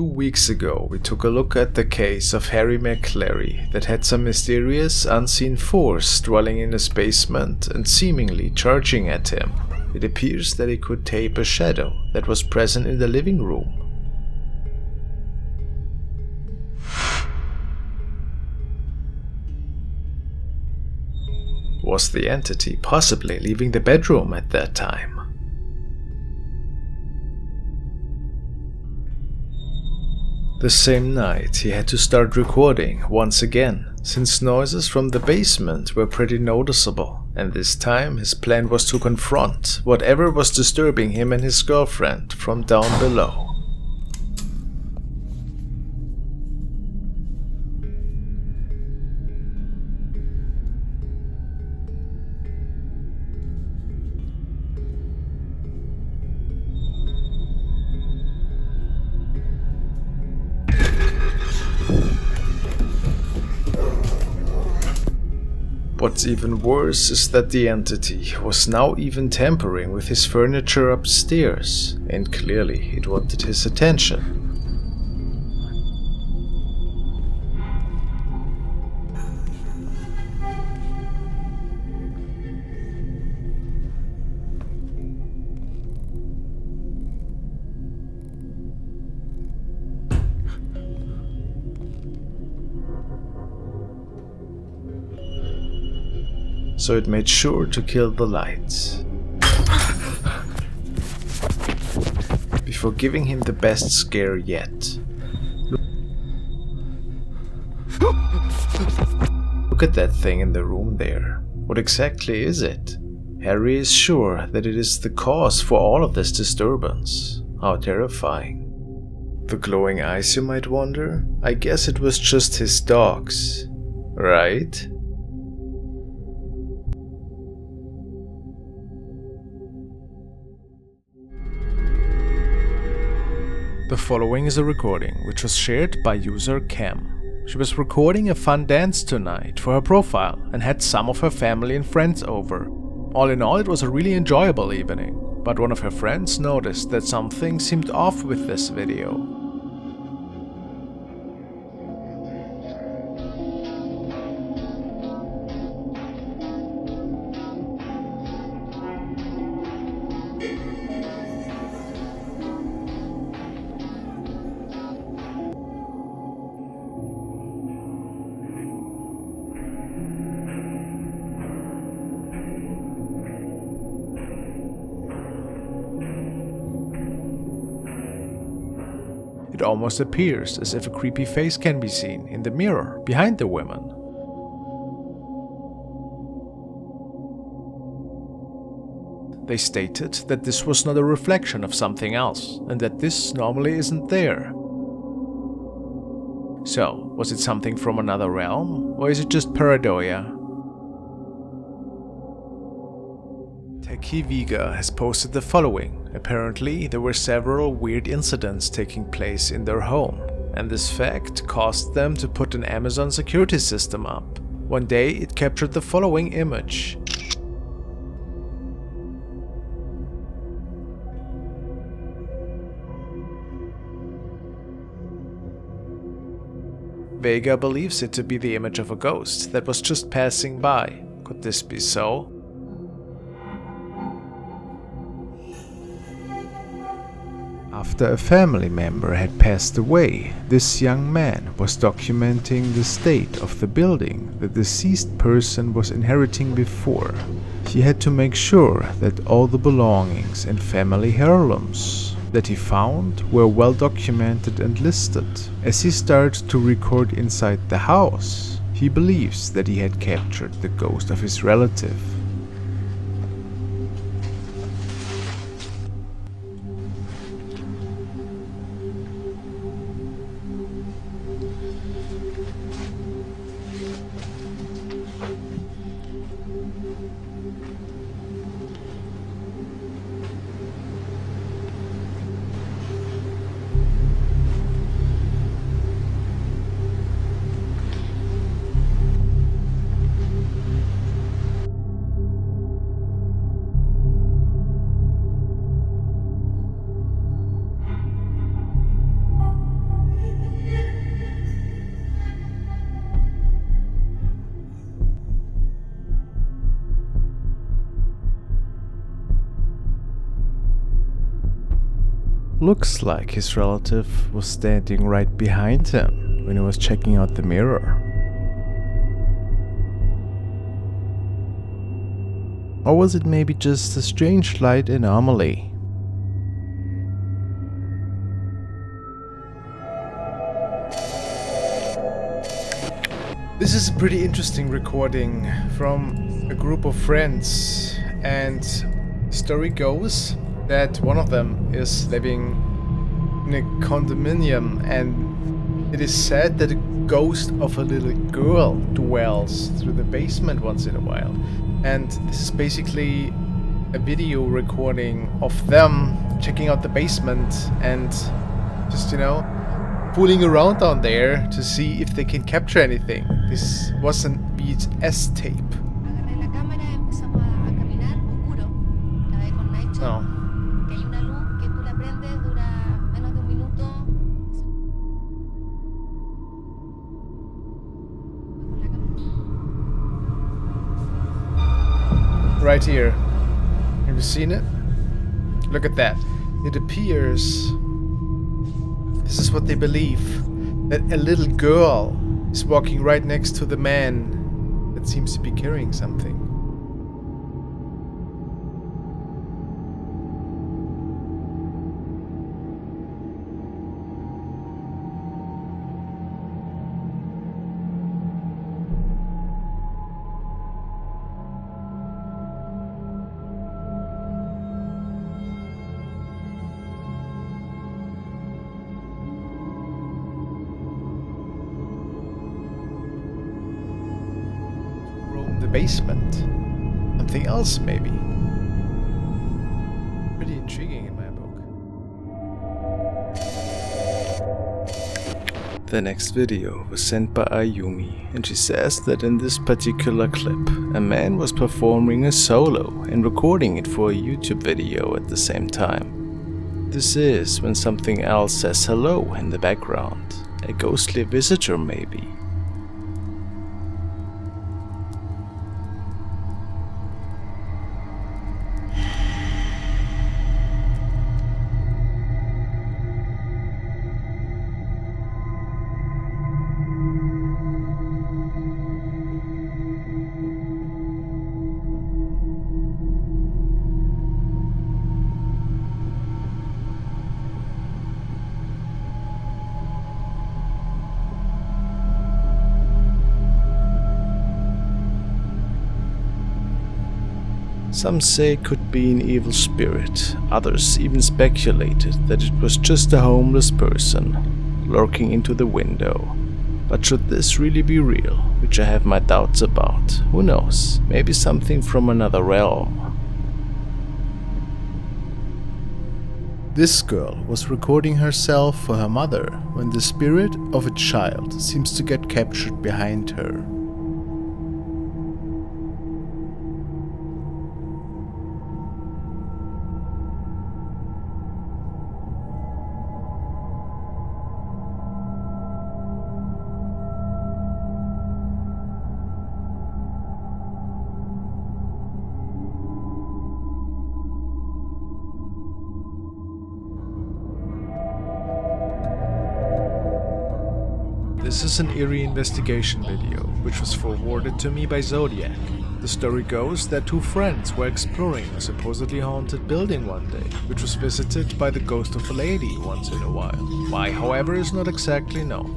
2 weeks ago, we took a look at the case of Harry McClary that had some mysterious unseen force dwelling in his basement and seemingly charging at him. It appears that he could tape a shadow that was present in the living room. Was the entity possibly leaving the bedroom at that time? The same night, he had to start recording once again, since noises from the basement were pretty noticeable, and this time his plan was to confront whatever was disturbing him and his girlfriend from down below. What's even worse is that the entity was now even tampering with his furniture upstairs, and clearly it wanted his attention. So it made sure to kill the lights before giving him the best scare yet. Look at that thing in the room there. What exactly is it? Harry is sure that it is the cause for all of this disturbance. How terrifying. The glowing eyes, you might wonder? I guess it was just his dogs, right? The following is a recording which was shared by user Cam. She was recording a fun dance tonight for her profile and had some of her family and friends over. All in all, it was a really enjoyable evening, but one of her friends noticed that something seemed off with this video. It almost appears as if a creepy face can be seen in the mirror behind the woman. They stated that this was not a reflection of something else and that this normally isn't there. So, was it something from another realm, or is it just paranoia? Techie Viga has posted the following. Apparently, there were several weird incidents taking place in their home, and this fact caused them to put an Amazon security system up. One day, it captured the following image. Vega believes it to be the image of a ghost that was just passing by. Could this be so? After a family member had passed away, this young man was documenting the state of the building the deceased person was inheriting before. He had to make sure that all the belongings and family heirlooms that he found were well documented and listed. As he started to record inside the house, he believes that he had captured the ghost of his relative. looks like his relative was standing right behind him when he was checking out the mirror. Or was it maybe just a strange light anomaly? This is a pretty interesting recording from a group of friends, and the story goes that one of them is living in a condominium, and it is said that a ghost of a little girl dwells through the basement once in a while. And this is basically a video recording of them checking out the basement and just, fooling around down there to see if they can capture anything. This wasn't VHS tape. No. Right here. Have you seen it? Look at that. It appears... This is what they believe, that a little girl is walking right next to the man that seems to be carrying something. The basement. Something else, maybe. Pretty intriguing in my book. The next video was sent by Ayumi, and she says that in this particular clip, a man was performing a solo and recording it for a YouTube video at the same time. This is when something else says hello in the background. A ghostly visitor, maybe. Some say it could be an evil spirit, others even speculated that it was just a homeless person lurking into the window. But should this really be real, which I have my doubts about, who knows, maybe something from another realm. This girl was recording herself for her mother when the spirit of a child seems to get captured behind her. This is an eerie investigation video, which was forwarded to me by Zodiac. The story goes that two friends were exploring a supposedly haunted building one day, which was visited by the ghost of a lady once in a while. Why, however, is not exactly known.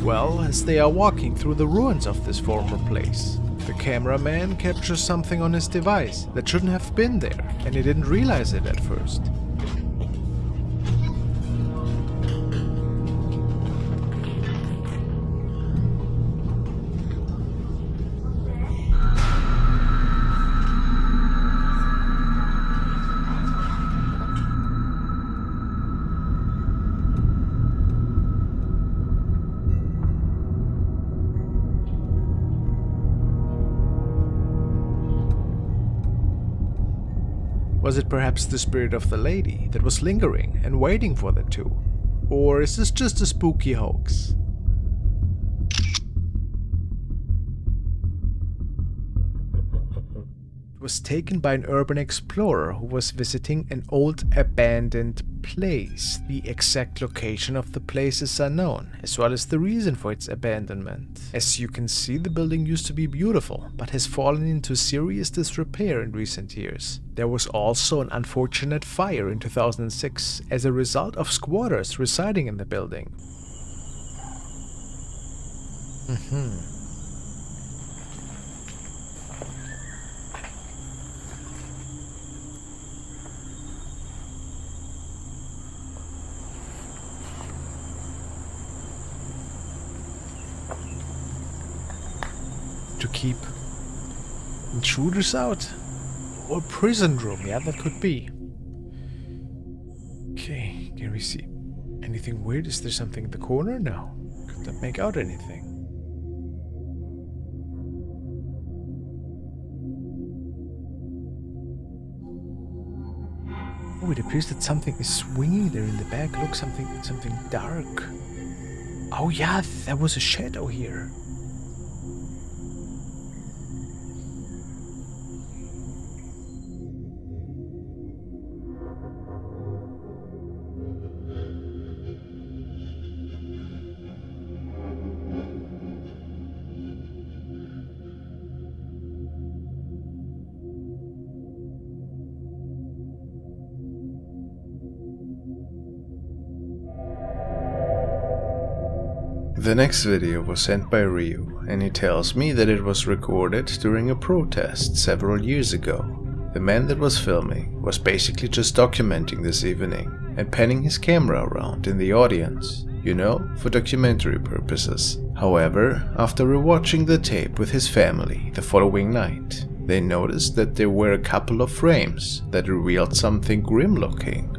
Well, as they are walking through the ruins of this former place, the cameraman captures something on his device that shouldn't have been there, and he didn't realize it at first. Was it perhaps the spirit of the lady that was lingering and waiting for the two? Or is this just a spooky hoax? It was taken by an urban explorer who was visiting an old abandoned place. The exact location of the place is unknown, as well as the reason for its abandonment. As you can see, the building used to be beautiful, but has fallen into serious disrepair in recent years. There was also an unfortunate fire in 2006 as a result of squatters residing in the building. To keep intruders out? Or prison room, yeah, that could be. Okay, can we see anything weird? Is there something in the corner? No. Could not make out anything. Oh, it appears that something is swinging there in the back. Look, something dark. Oh yeah, there was a shadow here. The next video was sent by Rio, and he tells me that it was recorded during a protest several years ago. The man that was filming was basically just documenting this evening and panning his camera around in the audience, you know, for documentary purposes. However, after rewatching the tape with his family the following night, they noticed that there were a couple of frames that revealed something grim looking.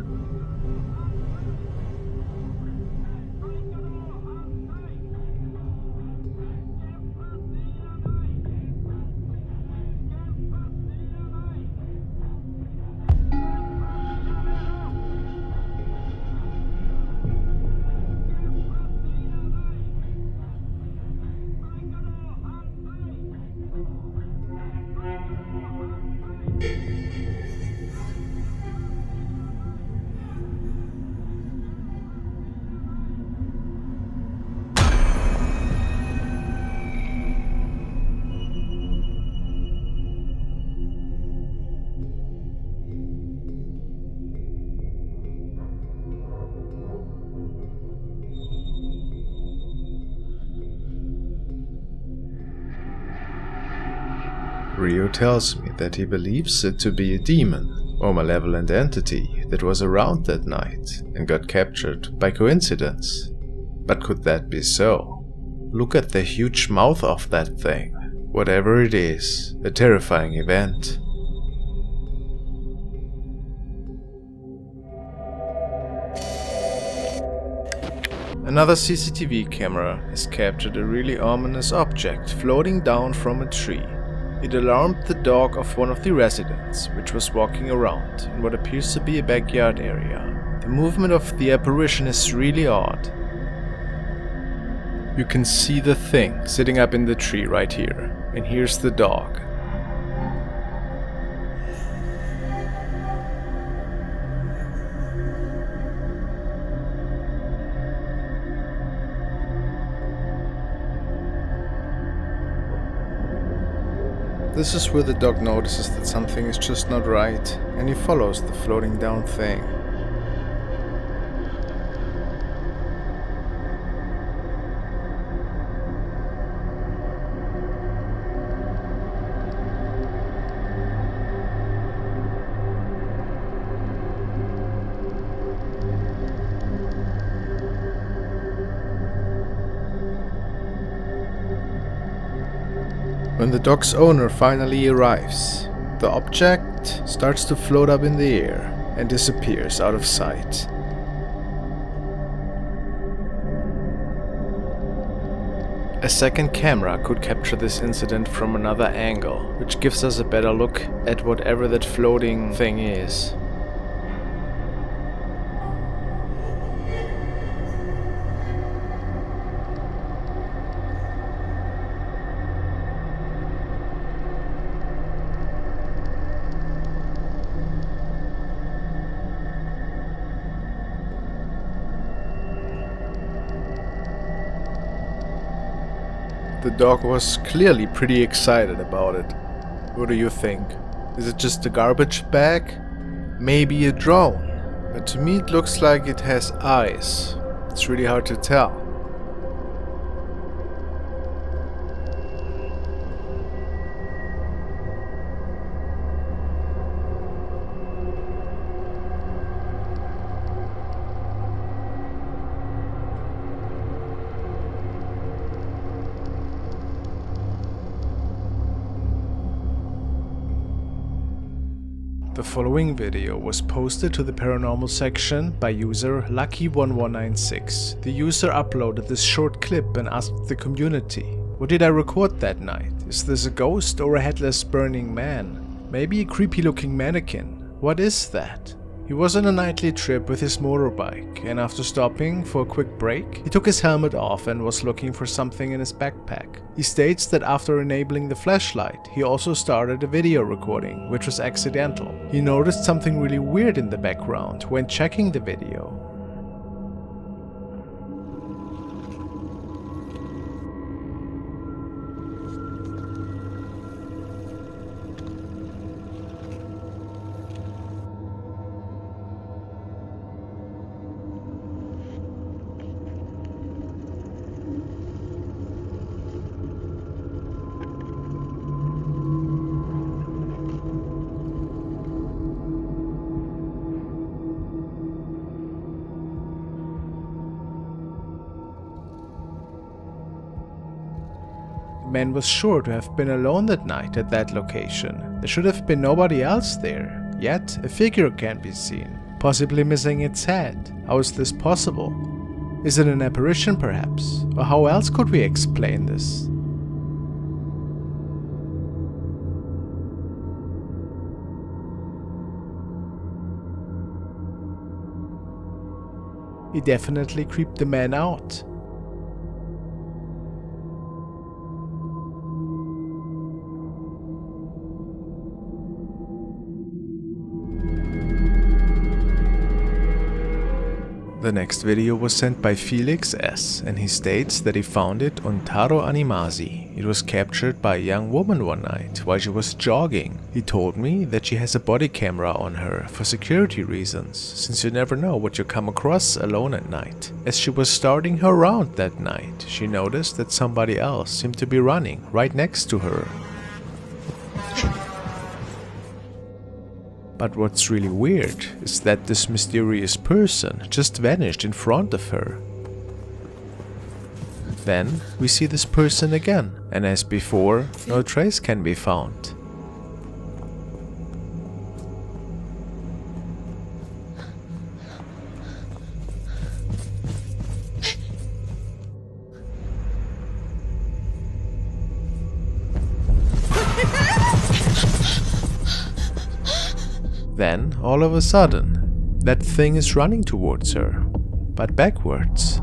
Rio tells me that he believes it to be a demon or malevolent entity that was around that night and got captured by coincidence. But could that be so? Look at the huge mouth of that thing. Whatever it is, a terrifying event. Another CCTV camera has captured a really ominous object floating down from a tree. It alarmed the dog of one of the residents, which was walking around in what appears to be a backyard area. The movement of the apparition is really odd. You can see the thing sitting up in the tree right here, and here's the dog. This is where the dog notices that something is just not right, and he follows the floating down thing. When the dog's owner finally arrives, the object starts to float up in the air and disappears out of sight. A second camera could capture this incident from another angle, which gives us a better look at whatever that floating thing is. The dog was clearly pretty excited about it. What do you think? Is it just a garbage bag? Maybe a drone? But to me it looks like it has eyes. It's really hard to tell. The following video was posted to the paranormal section by user Lucky1196. The user uploaded this short clip and asked the community, "What did I record that night? Is this a ghost or a headless burning man? Maybe a creepy looking mannequin? What is that?" He was on a nightly trip with his motorbike, and after stopping for a quick break, he took his helmet off and was looking for something in his backpack. He states that after enabling the flashlight, he also started a video recording, which was accidental. He noticed something really weird in the background when checking the video. The man was sure to have been alone that night at that location. There should have been nobody else there. Yet, a figure can be seen, possibly missing its head. How is this possible? Is it an apparition perhaps? Or how else could we explain this? He definitely creeped the man out. The next video was sent by Felix S, and he states that he found it on Taro Animasi. It was captured by a young woman one night while she was jogging. He told me that she has a body camera on her for security reasons, since you never know what you come across alone at night. As she was starting her round that night, she noticed that somebody else seemed to be running right next to her. But what's really weird is that this mysterious person just vanished in front of her. Then we see this person again, and as before, no trace can be found. Then, all of a sudden, that thing is running towards her, but backwards.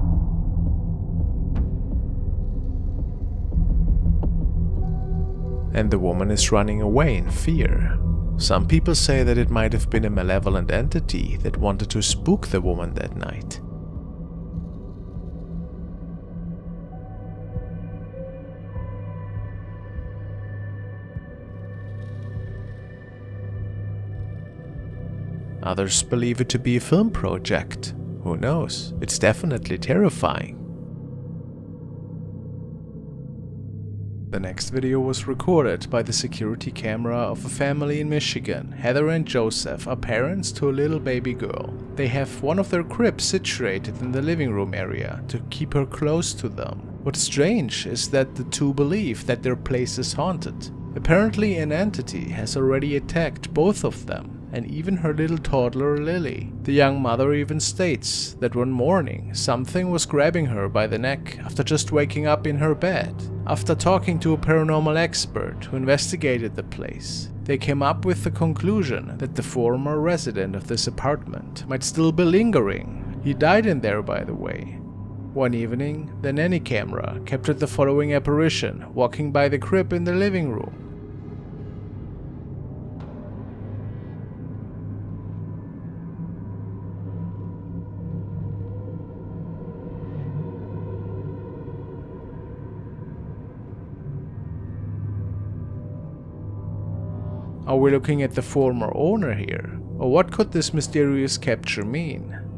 And the woman is running away in fear. Some people say that it might have been a malevolent entity that wanted to spook the woman that night. Others believe it to be a film project. Who knows? It's definitely terrifying. The next video was recorded by the security camera of a family in Michigan. Heather and Joseph are parents to a little baby girl. They have one of their cribs situated in the living room area to keep her close to them. What's strange is that the two believe that their place is haunted. Apparently an entity has already attacked both of them, and even her little toddler Lily. The young mother even states that one morning something was grabbing her by the neck after just waking up in her bed. After talking to a paranormal expert who investigated the place, they came up with the conclusion that the former resident of this apartment might still be lingering. He died in there, by the way. One evening, the nanny camera captured the following apparition walking by the crib in the living room. Are we looking at the former owner here? Or what could this mysterious capture mean?